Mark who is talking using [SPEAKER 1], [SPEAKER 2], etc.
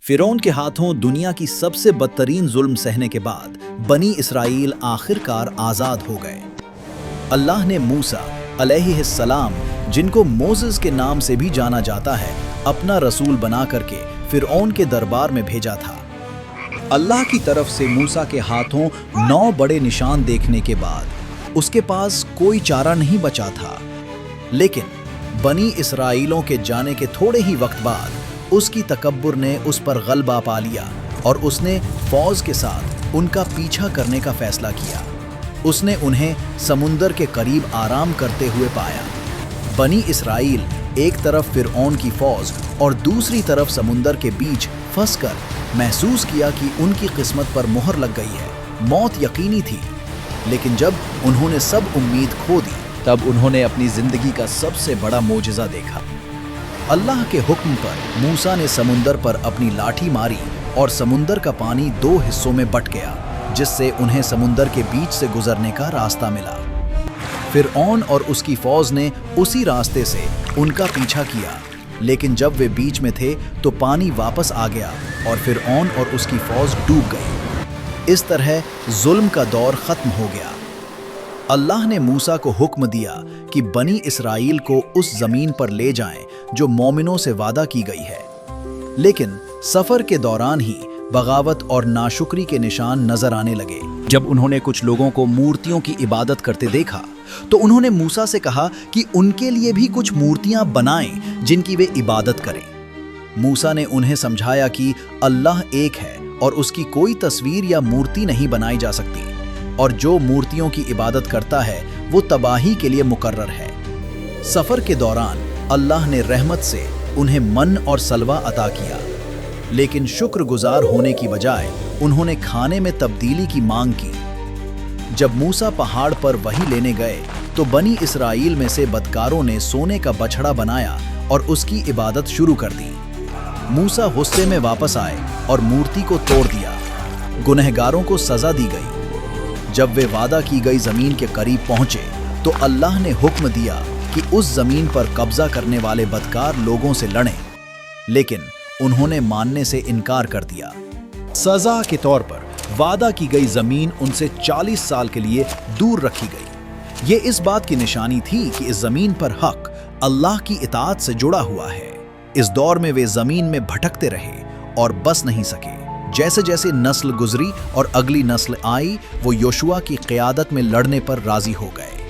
[SPEAKER 1] फिरौन के हाथों दुनिया की सबसे बदतरीन जुल्म सहने के बाद बनी इसराइल आखिरकार आज़ाद हो गए। अल्लाह ने मूसा अलैहिस्सलाम, जिनको मोसेस के नाम से भी जाना जाता है, अपना रसूल बना करके फिरौन के दरबार में भेजा था। अल्लाह की तरफ से मूसा के हाथों 9 बड़े निशान देखने के बाद उसके पास कोई चारा नहीं बचा था। लेकिन बनी इसराइलों के जाने के थोड़े ही वक्त बाद उसकी तकब्बुर ने उस पर गलबा पा लिया और उसने फौज के साथ उनका पीछा करने का फैसला किया। उसने उन्हें समुंदर के करीब आराम करते हुए पाया। बनी इसराइल एक तरफ फिरौन की फौज और दूसरी तरफ समुंदर के बीच फंसकर महसूस किया कि उनकी किस्मत पर मोहर लग गई है। मौत यकीनी थी। लेकिन जब उन्होंने सब उम्मीद खो दी, तब उन्होंने अपनी जिंदगी का सबसे बड़ा मोजिज़ा देखा। अल्लाह के हुक्म पर मूसा ने समुंदर पर अपनी लाठी मारी और समुंदर का पानी 2 हिस्सों में बंट गया, जिससे उन्हें समुंदर के बीच से गुजरने का रास्ता मिला। फिरौन और उसकी फौज ने उसी रास्ते से उनका पीछा किया, लेकिन जब वे बीच में थे तो पानी वापस आ गया और फिरौन और उसकी फौज डूब गई। इस तरह जुल्म का दौर खत्म हो गया। अल्लाह ने मूसा को हुक्म दिया कि बनी इसराइल को उस जमीन पर ले जाएं जो मोमिनों से वादा की गई है। लेकिन सफर के दौरान ही बगावत और नाशुक्री के निशान नजर आने लगे। जब उन्होंने कुछ लोगों को मूर्तियों की इबादत करते देखा तो उन्होंने मूसा से कहा कि उनके लिए भी कुछ मूर्तियां बनाएं जिनकी वे इबादत करें। मूसा ने उन्हें समझाया कि अल्लाह एक है और उसकी कोई तस्वीर या मूर्ति नहीं बनाई जा सकती, और जो मूर्तियों की इबादत करता है वो तबाही के लिए मुकर्रर है। सफर के दौरान अल्लाह ने रहमत से उन्हें मन और सलवा अता किया, लेकिन शुक्रगुजार होने की बजाय उन्होंने खाने में तब्दीली की मांग की। जब मूसा पहाड़ पर वही लेने गए तो बनी इसराइल में से बदकारों ने सोने का बछड़ा बनाया और उसकी इबादत शुरू कर दी। मूसा गुस्से में वापस आए और मूर्ति को तोड़ दिया। गुनहगारों को सजा दी गई। जब वे वादा की गई जमीन के करीब पहुंचे तो अल्लाह ने हुक्म दिया कि उस जमीन पर कब्जा करने वाले बदकार लोगों से लड़ें, लेकिन उन्होंने मानने से इनकार कर दिया। सजा के तौर पर वादा की गई जमीन उनसे 40 साल के लिए दूर रखी गई। ये इस बात की निशानी थी कि इस जमीन पर हक अल्लाह की इताअत से जुड़ा हुआ है। इस दौर में वे जमीन में भटकते रहे और बस नहीं सके। जैसे जैसे नस्ल गुजरी और अगली नस्ल आई, वो योशुआ की क़यादत में लड़ने पर राजी हो गए।